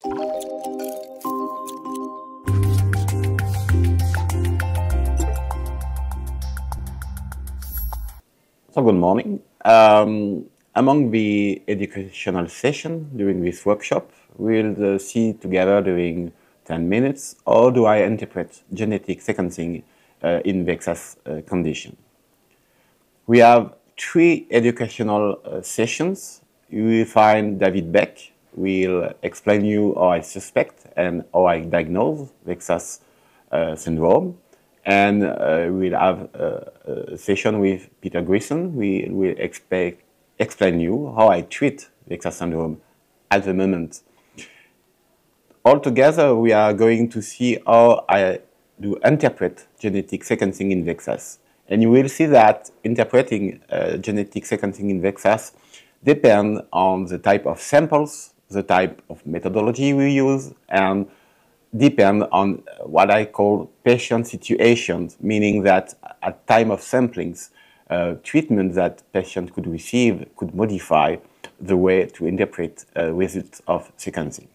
So good morning. Among the educational session during this workshop, we'll see together during 10 minutes how do I interpret genetic sequencing in Vexas condition. We have 3 educational sessions. You will find David Beck will explain you how I suspect and how I diagnose Vexas syndrome. And we'll have a session with Peter Grison. We will explain you how I treat Vexas syndrome at the moment. Altogether, we are going to see how I do interpret genetic sequencing in Vexas. And you will see that interpreting genetic sequencing in Vexas depends on the type of samples, the type of methodology we use, and depend on what I call patient situations, meaning that at time of samplings, treatment that patient could receive could modify the way to interpret results of sequencing.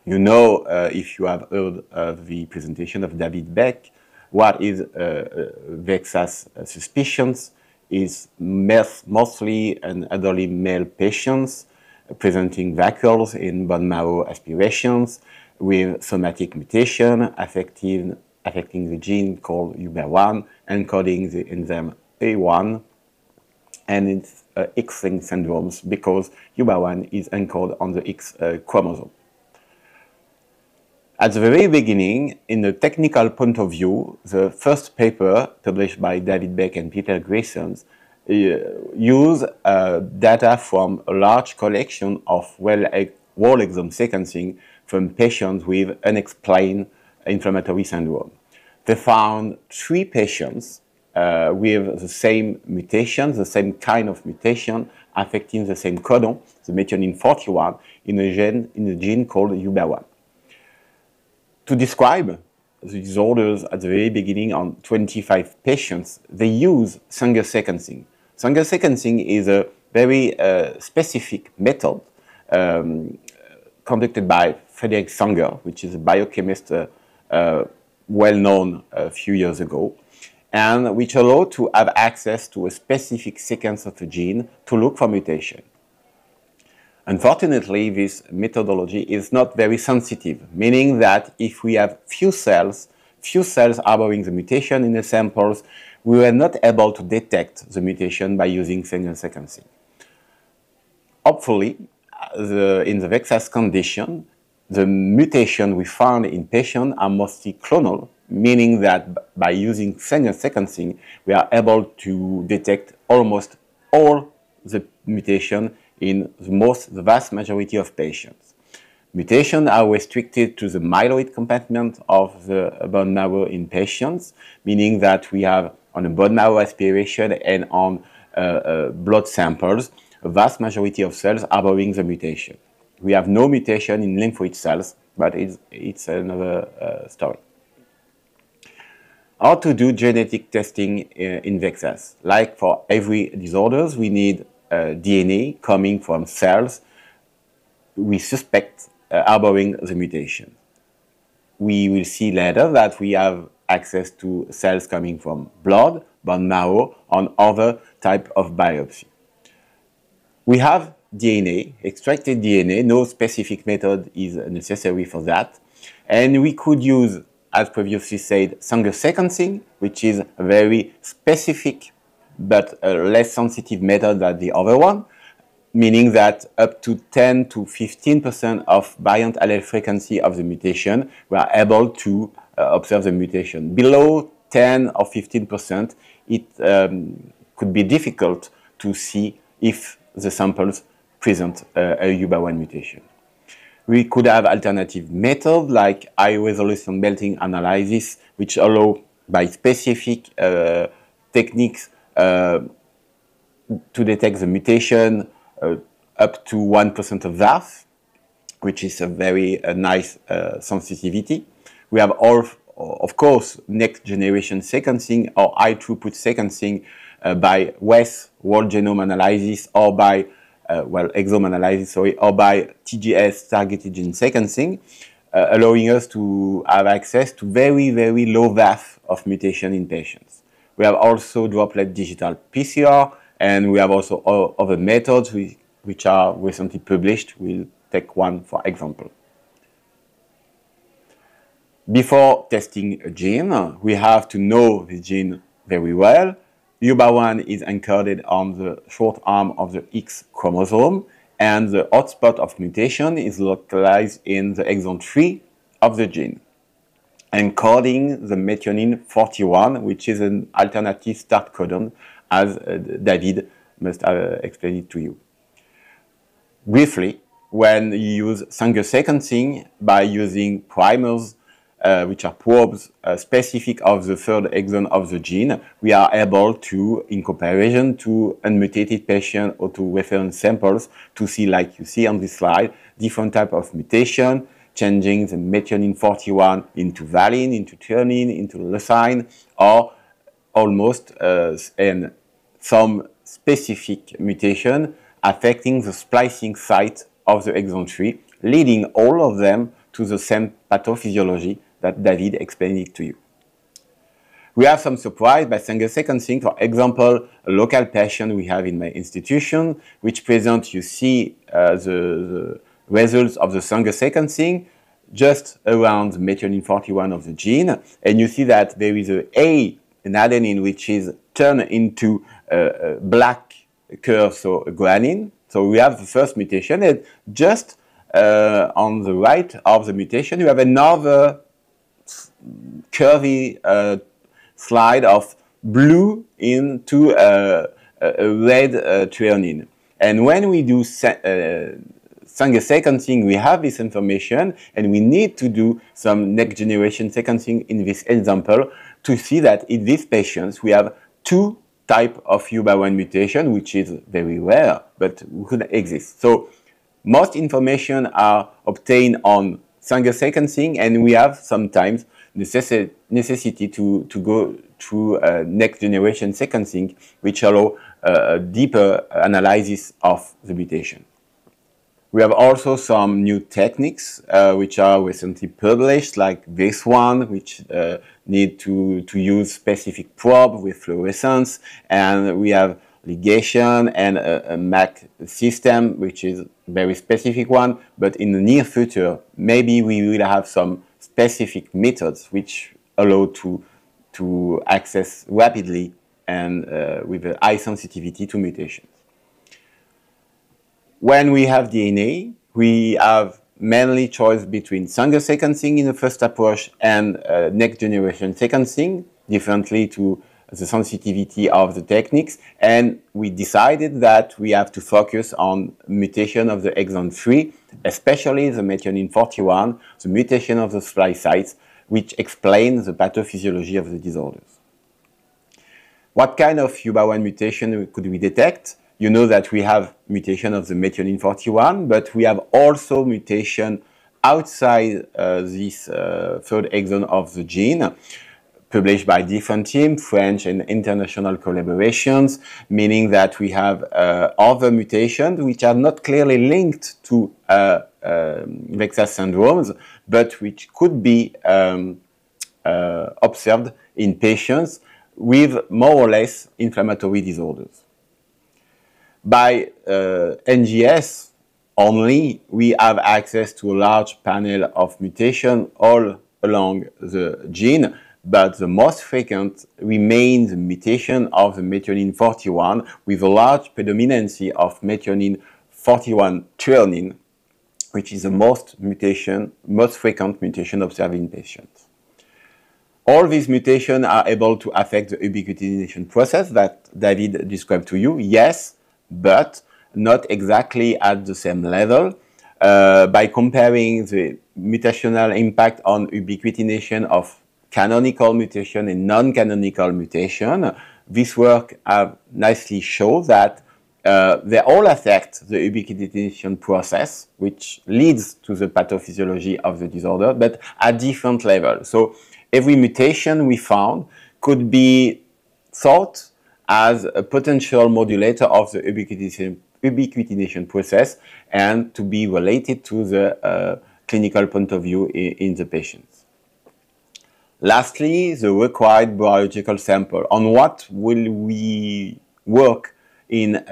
You know, if you have heard of the presentation of David Beck, what is Vexas suspicions is mostly an elderly male patients presenting vacuoles in bone marrow aspirations with somatic mutation affecting the gene called UBA1, encoding the enzyme A1, and it's X-linked syndromes because UBA1 is encoded on the X chromosome. At the very beginning, in the technical point of view, the first paper published by David Beck and Peter Grison use data from a large collection of whole exome sequencing from patients with unexplained inflammatory syndrome. They found 3 patients with the same mutation, the same kind of mutation, affecting the same codon, the methionine 41, in a gene called UBA1. To describe the disorders at the very beginning on 25 patients, they use Sanger sequencing. Sanger sequencing is a very specific method conducted by Frederick Sanger, which is a biochemist well known a few years ago, and which allowed to have access to a specific sequence of a gene to look for mutation. Unfortunately, this methodology is not very sensitive, meaning that if we have few cells harboring the mutation in the samples, we were not able to detect the mutation by using Sanger sequencing. Hopefully, in the Vexas condition, the mutation we found in patients are mostly clonal, meaning that by using Sanger sequencing, we are able to detect almost all the mutation in the vast majority of patients. Mutations are restricted to the myeloid compartment of the bone marrow in patients, meaning that we have on a bone marrow aspiration and on blood samples, a vast majority of cells harboring the mutation. We have no mutation in lymphoid cells, but it's another story. How to do genetic testing in Vexas? Like for every disorders, we need DNA coming from cells we suspect harboring the mutation. We will see later that we have access to cells coming from blood, bone marrow, and other type of biopsy. We have DNA, extracted DNA, no specific method is necessary for that. And we could use, as previously said, Sanger sequencing, which is a very specific but a less sensitive method than the other one, meaning that up to 10 to 15% of variant allele frequency of the mutation, we are able to observe the mutation. Below 10 or 15%, it could be difficult to see if the samples present a UBA1 mutation. We could have alternative methods like high-resolution melting analysis, which allow by specific techniques to detect the mutation up to 1% of VAF, which is a very nice sensitivity. We have, of course, next generation sequencing or high throughput sequencing by WES, whole genome analysis, or by exome analysis, sorry, or by TGS, targeted gene sequencing, allowing us to have access to very, very low VAF of mutation in patients. We have also droplet digital PCR, and we have also other methods which are recently published. We'll take one for example. Before testing a gene, we have to know the gene very well. UBA1 is encoded on the short arm of the X chromosome, and the hotspot of mutation is localized in the exon 3 of the gene, encoding the methionine 41, which is an alternative start codon, as David must have explained it to you. Briefly, when you use Sanger sequencing by using primers, which are probes specific of the third exon of the gene, we are able to, in comparison to unmutated patient or to reference samples, to see, like you see on this slide, different type of mutation, changing the methionine 41 into valine, into threonine, into leucine, or almost and some specific mutation affecting the splicing site of the exon 3, leading all of them to the same pathophysiology that David explained it to you. We have some surprise by Sanger sequencing. For example, a local patient we have in my institution, which presents, you see the results of the Sanger sequencing just around the methionine 41 of the gene, and you see that there is an adenine which is turned into a black curve, so a guanine. So we have the first mutation, and just on the right of the mutation, you have another curvy slide of blue into a red threonine. And when we do Sanger sequencing, we have this information, and we need to do some next generation sequencing in this example to see that in these patients we have two types of UBA1 mutation, which is very rare, but could exist. So most information are obtained on Sanger sequencing, and we have sometimes necessity to go through next generation sequencing, which allow a deeper analysis of the mutation. We have also some new techniques which are recently published, like this one, which need to use specific probe with fluorescence, and we have ligation and a MAC system, which is a very specific one, but in the near future, maybe we will have some specific methods which allow to access rapidly and with a high sensitivity to mutations. When we have DNA, we have mainly choice between Sanger sequencing in the first approach and next generation sequencing, differently to the sensitivity of the techniques, and we decided that we have to focus on mutation of the exon 3, especially the methionine 41, the mutation of the splice sites, which explain the pathophysiology of the disorders. What kind of UBA1 mutation could we detect? You know that we have mutation of the methionine 41, but we have also mutation outside this third exon of the gene, published by different teams, French and international collaborations, meaning that we have other mutations which are not clearly linked to Vexas syndromes, but which could be observed in patients with more or less inflammatory disorders. By NGS only, we have access to a large panel of mutation all along the gene, but the most frequent remains the mutation of the methionine 41 with a large predominancy of methionine 41 threonine, which is the most frequent mutation observed in patients. All these mutations are able to affect the ubiquitination process that David described to you, yes, but not exactly at the same level. By comparing the mutational impact on ubiquitination of canonical mutation and non-canonical mutation, this work have nicely shown that they all affect the ubiquitination process, which leads to the pathophysiology of the disorder, but at different levels. So every mutation we found could be thought as a potential modulator of the ubiquitination process and to be related to the clinical point of view in the patients. Lastly, the required biological sample. On what will we work in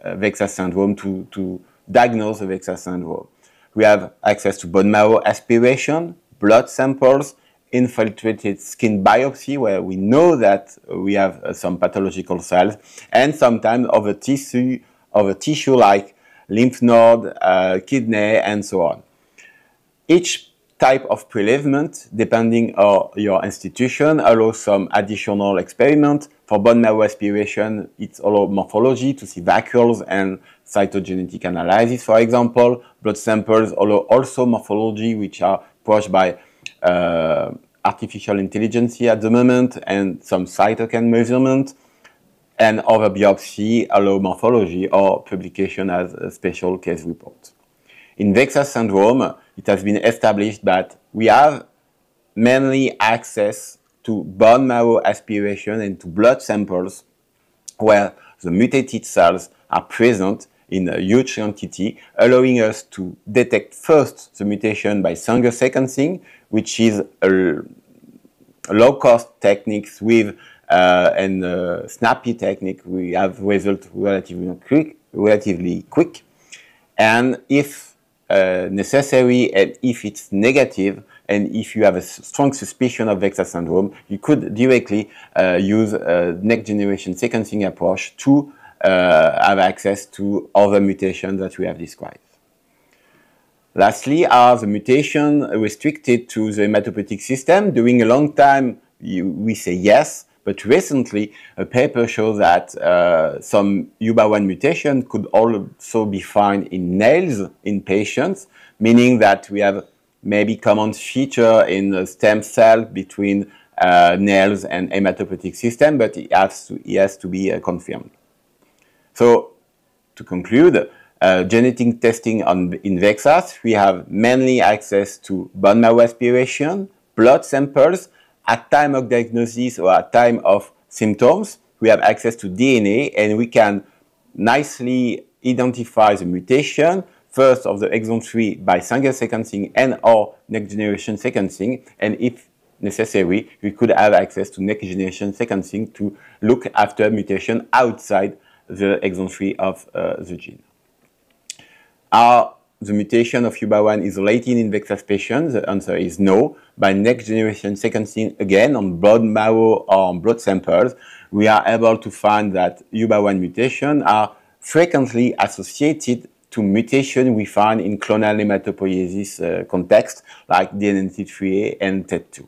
Vexas syndrome to diagnose the Vexas syndrome? We have access to bone marrow aspiration, blood samples, infiltrated skin biopsy, where we know that we have some pathological cells, and sometimes of a tissue like lymph node, kidney, and so on. Each type of prelevement, depending on your institution, allows some additional experiment. For bone marrow aspiration, it's allow morphology to see vacuoles and cytogenetic analysis, for example. Blood samples allow also morphology, which are pushed by artificial intelligence at the moment, and some cytokine measurement. And other biopsy allow morphology or publication as a special case report. In Vexas syndrome, it has been established that we have mainly access to bone marrow aspiration and to blood samples where the mutated cells are present in a huge quantity, allowing us to detect first the mutation by single sequencing, which is a low-cost techniques with and snappy technique. We have results relatively quick, and if necessary, and if it's negative, and if you have a strong suspicion of Vexas syndrome, you could directly use a next-generation sequencing approach to have access to other mutations that we have described. Lastly, are the mutations restricted to the hematopoietic system? During a long time, we say yes, but recently a paper shows that some UBA1 mutation could also be found in nails in patients, meaning that we have maybe common feature in the stem cell between nails and hematopoietic system, but it has to be confirmed. So, to conclude, genetic testing in Vexas, we have mainly access to bone marrow aspiration, blood samples. At time of diagnosis or at time of symptoms, we have access to DNA, and we can nicely identify the mutation, first of the exon 3 by single sequencing and or next generation sequencing, and if necessary, we could have access to next generation sequencing to look after mutation outside the exon 3 of the gene. Are the mutation of UBA1 isolated in Vexas patients? The answer is no. By next generation sequencing, again on bone marrow or on blood samples, we are able to find that UBA1 mutations are frequently associated to mutations we find in clonal hematopoiesis context, like DNMT3A and TET2.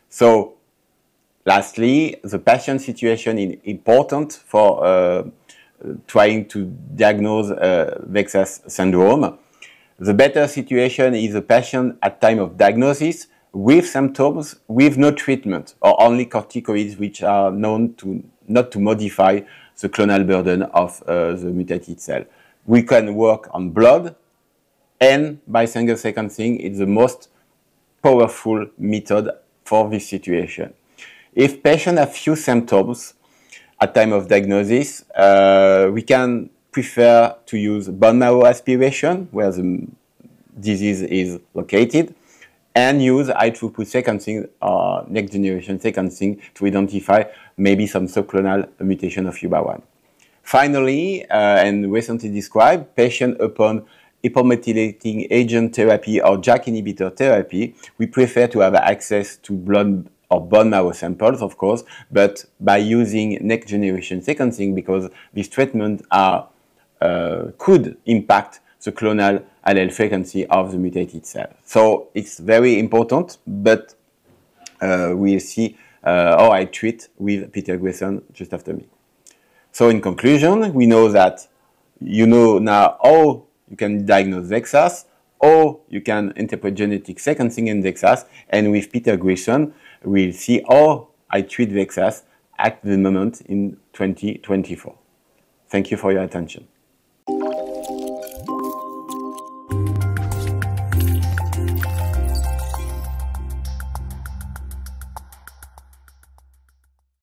So, lastly, the patient situation is important for trying to diagnose Vexas syndrome. The better situation is a patient at time of diagnosis with symptoms, with no treatment, or only corticoids, which are known to not to modify the clonal burden of the mutated cell. We can work on blood, and by single sequencing, it's the most powerful method for this situation. If patients have few symptoms at time of diagnosis, we can prefer to use bone marrow aspiration, where the disease is located, and use high-throughput sequencing or next-generation sequencing to identify maybe some subclonal mutation of UBA1. Finally, and recently described, patients upon hypomethylating agent therapy or JAK inhibitor therapy, we prefer to have access to blood or bone marrow samples, of course, but by using next-generation sequencing, because these treatments are could impact the clonal allele frequency of the mutated cell. So it's very important, but we'll see how I treat with Peter Grayson just after me. So in conclusion, we know that you know now how you can diagnose Vexas, or you can interpret genetic sequencing in Vexas, and with Peter Grayson, we'll see how I treat Vexas at the moment in 2024. Thank you for your attention.